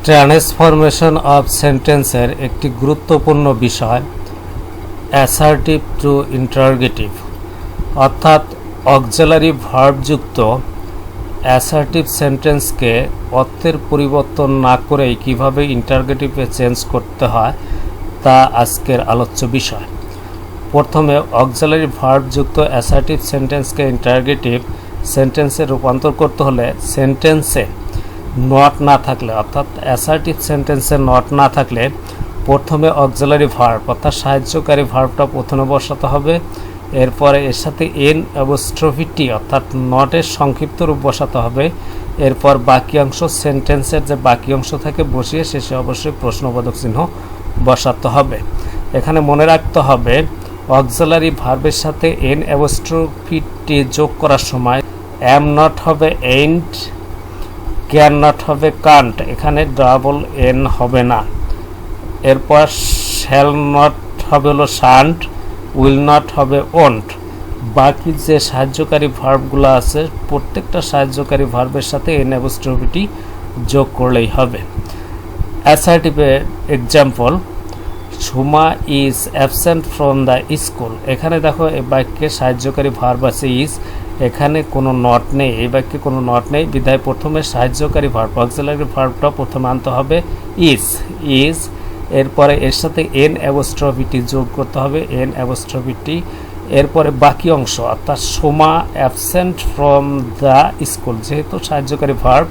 Transformation of সেন্টেন্সের একটি গুরুত্বপূর্ণ বিষয় অ্যাসার্টিভ টু ইন্টারোগেটিভ, অর্থাৎ অক্সিলারি ভার্বযুক্ত অ্যাসার্টিভ সেন্টেন্সকে অর্থের পরিবর্তন না করেই কিভাবে ইন্টারোগেটিভে চেঞ্জ করতে হয় তা আজকের আলোচ্য বিষয়। প্রথমে অক্সিলারি ভার্বযুক্ত অ্যাসার্টিভ সেন্টেন্সকে ইন্টারোগেটিভ সেন্টেন্সে রূপান্তর করতে হলে সেন্টেন্সে নট না থাকলে, অর্থাৎ অ্যাসার্টিভ সেন্টেন্সে নট না থাকলে প্রথমে অক্সিলারি ভার্ব অর্থাৎ সাহায্যকারী ভার্বটা প্রথমে বসাতে হবে। এরপরে এর সাথে এন অ্যাপোস্ট্রফি অর্থাৎ নটের সংক্ষিপ্ত রূপ বসাতে হবে। এরপর বাকি অংশ সেন্টেন্সের যে বাকি অংশ থাকে বসিয়ে শেষে অবশ্যই প্রশ্নবোধক চিহ্ন বসাতে হবে। এখানে মনে রাখতে হবে অক্সিলারি ভার্বের সাথে এন অ্যাপোস্ট্রফিটি যোগ করার সময় অ্যাম নট হবে এইন্ট, ক্যান নট হবে কান্ট, এখানে ডাবল এন হবে না। এরপর শ্যাল নট হবে হলো শান্ট, উইল নট হবে ওন্ট। বাকি যে সাহায্যকারী ভার্বগুলো আছে প্রত্যেকটা সাহায্যকারী ভার্বের সাথে এন অ্যাপোস্ট্রফিটি যোগ করলেই হবে। অ্যাসার্টিভে example, Suma is absent from the school. এখানে দেখো এই বাক্যে সাহায্যকারী ভার্ব আছে ইজ, এখানে কোনো নট নেই, এই বাক্যে কোনো নট নেই বিধায় প্রথমে সাহায্যকারী ভার্ব অক্সিলারি ভার্বটা প্রথমে আনতে হবে ইজ। এরপরে এর সাথে এন অ্যাপোস্ট্রফিটি যোগ করতে হবে এন অ্যাপোস্ট্রফিটি। এরপরে বাকি অংশ অর্থাৎ Soma absent from the school, যেহেতু সাহায্যকারী ভার্ব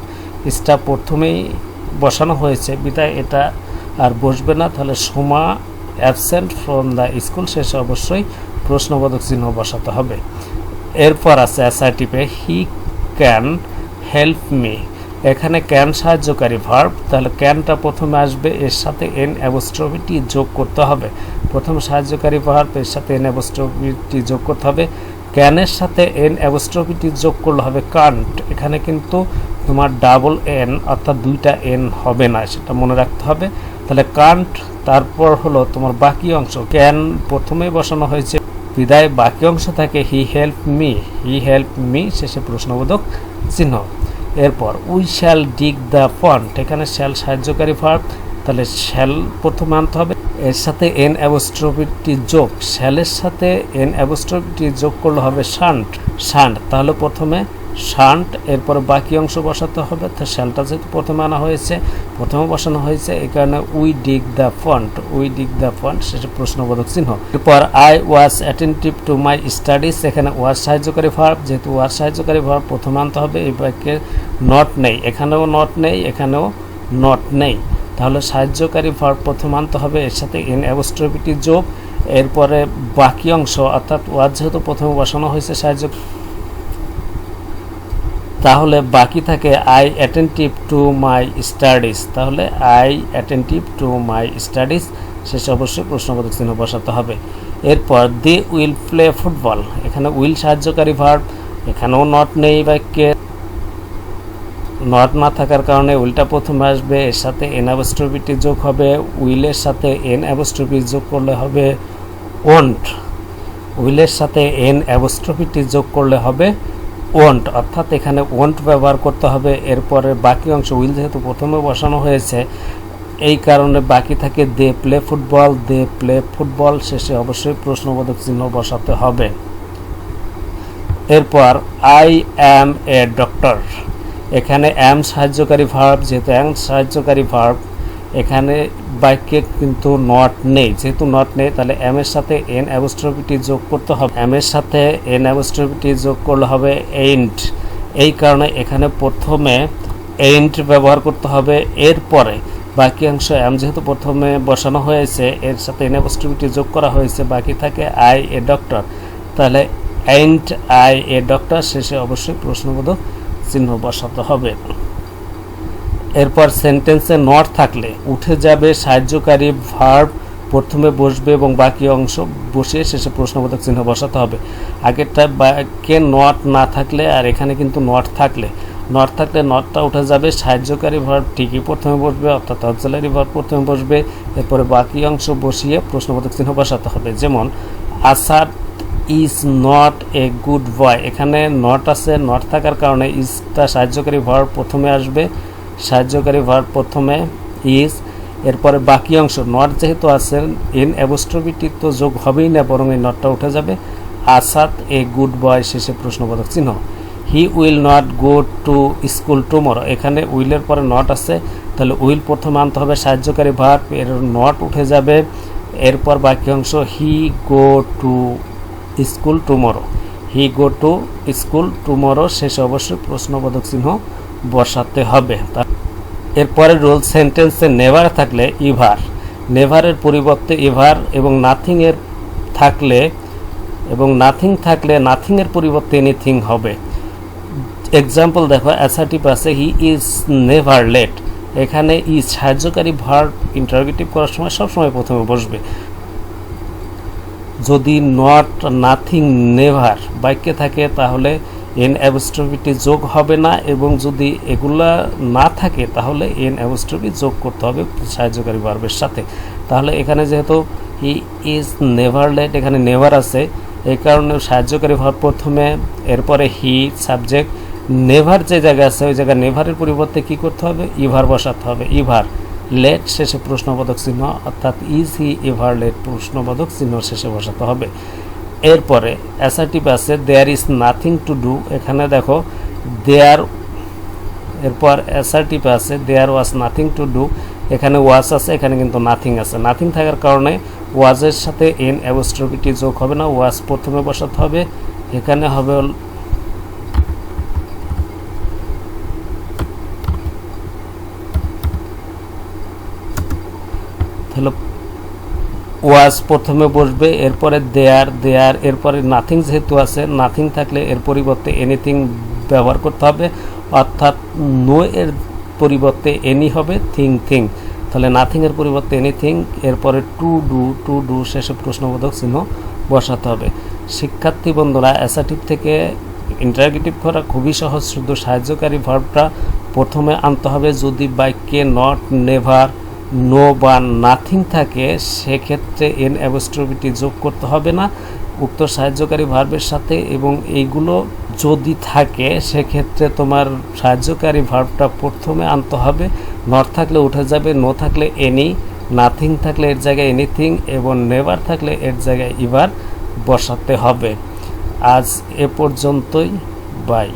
ইজটা প্রথমেই বসানো হয়েছে বিধায় এটা আর বসবে না, তাহলে Soma absent from the school শেষে অবশ্যই প্রশ্নবোধক চিহ্ন বসাতে হবে। এরপর আছে অ্যাসার্টিভে হি ক্যান হেল্প মি। এখানে ক্যান সাহায্যকারী ভার্ব, তাহলে ক্যানটা প্রথমে আসবে, এর সাথে এন অ্যাপোস্ট্রফিটি যোগ করতে হবে। প্রথম সাহায্যকারী ভার্ব এর সাথে এন অ্যাপোস্ট্রফিটি যোগ করতে হবে। ক্যানের সাথে এন অ্যাপোস্ট্রফিটি যোগ করলে হবে কান্ট, এখানে কিন্তু তোমার ডাবল এন অর্থাৎ দুইটা এন হবে না, সেটা মনে রাখতে হবে। তাহলে কান্ট, তারপর হলো তোমার বাকি অংশ ক্যান প্রথমেই বসানো হয়েছে বিদায় বাকি অংশ থাকে হি হেল্প মি শেষে প্রশ্নবোধক চিহ্ন। এরপর উই শ্যাল ডিগ দ্য পন্ড, এখানে শ্যাল সাহায্যকারী ভার্ব, তাহলে শ্যাল প্রথমে আনতে হবে, এর সাথে এন অ্যাপোস্ট্রফিটি যোগ, শ্যালের সাথে এন অ্যাপোস্ট্রফিটি যোগ করলে হবে শান্ট, তাহলে প্রথমে শান্ট, এরপরে বাকি অংশ বসাতে হবে। তো শ্যালটা যেহেতু প্রথমে আনা হয়েছে, প্রথমে বসানো হয়েছে, এই কারণে উই ডিগ দ্য পন্ড শেষে প্রশ্নবোধক চিহ্ন। এরপর I was attentive to my studies, এখানে ওয়াজ সাহায্যকারী ভার্ব, যেহেতু ওয়াজ সাহায্যকারী ভার্ব প্রথমে আনতে হবে। এই বাক্যে নট নেই, এখানেও নট নেই, তাহলে সাহায্যকারী ভার্ব প্রথমে আনতে হবে, এর সাথে এন অ্যাপোস্ট্রফিটি যোগ। এরপরে বাকি অংশ অর্থাৎ ওয়াজ যেহেতু প্রথমে বসানো হয়েছে সাহায্য, তাহলে বাকি থাকে I attentive to my studies, তাহলে I attentive to my studies শেষে অবশ্যই প্রশ্নবোধক চিহ্ন বসাতে হবে। এরপর দে উইল প্লে ফুটবল, এখানে উইল সাহায্যকারী ভার্ব, এখানেও নট নেই, বাক্যে নট না থাকার কারণে উইলটা প্রথমে আসবে, এর সাথে এন অ্যাপোস্ট্রফিটি যোগ হবে, উইলের সাথে এন অ্যাপোস্ট্রফি যোগ করলে হবে ওন্ট, উইলের সাথে এন অ্যাপোস্ট্রফিটি যোগ করলে হবে ওন্ট, অর্থাৎ এখানে ওন্ট ব্যবহার করতে হবে। এরপরে বাকি অংশ উইল যেহেতু প্রথমে বসানো হয়েছে এই কারণে বাকি থাকে দে প্লে ফুটবল শেষে অবশ্যই প্রশ্নবোধক চিহ্ন বসাতে হবে। এরপর আই অ্যাম এ ডক্টর, এখানে অ্যাম সাহায্যকারী ভার্ব, যেহেতু অ্যাম সাহায্যকারী ভার্ব এখানে বাক্যে কিন্তু নট নেই, যেহেতু নট নেই তাহলে এম এর সাথে এন অ্যাপোস্ট্রফিটি যোগ করতে হবে, এম এর সাথে এন অ্যাপোস্ট্রফিটি যোগ করলে হবে এইন্ট, এই কারণে এখানে প্রথমে এইন্ট ব্যবহার করতে হবে। এরপরে বাকি অংশ এম যেহেতু প্রথমে বসানো হয়েছে এর সাথে এন অ্যাপোস্ট্রফিটি যোগ করা হয়েছে, বাকি থাকে আই এ ডক্টর, তাহলে এইন্ট আই এ ডক্টর শেষে অবশ্যই প্রশ্নবোধক চিহ্ন বসাতে হবে। এরপর সেন্টেন্সে নট থাকলে উঠে যাবে সাহায্যকারী ভার্ব প্রথমে বসবে এবং বাকি অংশ বসিয়ে শেষে প্রশ্নবোধক চিহ্ন বসাতে হবে। আগেরটা বাক্যে নট না থাকলে আর এখানে কিন্তু নট থাকলে নটটা উঠে যাবে, সাহায্যকারী ভার্ব ঠিকই প্রথমে বসবে অর্থাৎ অক্সিলারি ভার্ব প্রথমে বসবে, এরপরে বাকি অংশ বসিয়ে প্রশ্নবোধক চিহ্ন বসাতে হবে। যেমন আসার is not a good boy, এখানে নট আছে, নট থাকার কারণে ইজটা সাহায্যকারী ভার্ব প্রথমে আসবে, সাহায্যকারী ভার্ব প্রথমে ইজ, এরপরে বাকি অংশ নট যেহেতু আছে ইন অ্যাপোস্ট্রফিটি তো যোগ হবেই না, বরং এই নটটা উঠে যাবে। আসাদ এ গুড বয়, শেষে প্রশ্নবোধক চিহ্ন। He will not go to school tomorrow, এখানে উইলের পরে নট আছে, তাহলে উইল প্রথমে আনতে হবে সাহায্যকারী ভার্ব, এর নট উঠে যাবে। এরপর বাকি অংশ he go to school tomorrow, he go to school tomorrow, শেষে অবশ্যই প্রশ্নবোধক চিহ্ন বসাতে হবে। এরপরে রুল সেন্টেন্সে নেভার থাকলে ইভার, নেভারের পরিবর্তে ইভার, এবং নাথিং এর থাকলে নাথিং এর পরিবর্তে এনিথিং হবে। এক্সাম্পল দেখো, অ্যাসার্টিভ আছে হি ইজ নেভার লেট, এখানে ইজ সাহায্যকারী ভার্ব ইন্টারোগেটিভ করার সময় সবসময় প্রথমে বসবে। যদি নট, নাথিং, নেভার বাক্যে থাকে তাহলে এন অ্যাপোস্ট্রফিটি যোগ হবে না, এবং যদি এগুলা না থাকে তাহলে এন অ্যাপোস্ট্রফি যোগ করতে হবে সাহায্যকারী ভার্বের সাথে। তাহলে এখানে যেহেতু হি ইজ নেভার লেট, এখানে নেভার আছে, এই কারণে সাহায্যকারী ভার্ব প্রথমে, এরপরে হি সাবজেক্ট, নেভার যে জায়গায় আছে ওই জায়গায় নেভারের পরিবর্তে কি করতে হবে, ইভার বসাতে হবে, ইভার লেট, শেষে প্রশ্নবোধক চিহ্ন, অর্থাৎ ইজ হি এভার লেট প্রশ্নবোধক চিহ্ন শেষে বসাতে হবে। এরপরে অ্যাসার্টিভ আছে there is nothing to do, এখানে দেখো দেয়ার, এরপর অ্যাসার্টিভ আছে there was nothing to do, এখানে ওয়াজ আছে, এখানে কিন্তু নাথিং আছে। নাথিং থাকার কারণে ওয়াজের সাথে এন অ্যাপোস্ট্রফিটি যোগ হবে না, ওয়াজ প্রথমে বসাতে হবে। এখানে হবে তাহলে ওয়াজ প্রথমে বসবে, এরপরে দেয়ার, এরপরে নাথিং যেহেতু আছে, নাথিং থাকলে এর পরিবর্তে এনিথিং ব্যবহার করতে হবে, অর্থাৎ নো এর পরিবর্তে এনি হবে, থিং, তাহলে নাথিং এর পরিবর্তে এনিথিং, এরপরে টু ডু, শেষে প্রশ্নবোধক চিহ্ন বসাতে হবে। শিক্ষার্থী বন্ধুরা, অ্যাসার্টিভ থেকে ইন্টারোগেটিভ করা খুবই সহজ, শুধু সাহায্যকারী ভার্বটা প্রথমে আনতে হবে। যদি বাক্যে নট, নেভার, নো বা নাথিং থাকে সেক্ষেত্রে এন অ্যাপোস্ট্রফিটি যোগ করতে হবে না উক্ত সাহায্যকারী ভার্বের সাথে, এবং এইগুলো যদি থাকে সেক্ষেত্রে তোমার সাহায্যকারী ভার্বটা প্রথমে আনতে হবে। নট থাকলে উঠে যাবে, নো থাকলে এনি, নাথিং থাকলে এর জায়গায় এনিথিং, এবং নেভার থাকলে এর জায়গায় ইভার বসাতে হবে। আজ এ পর্যন্তই, বাই।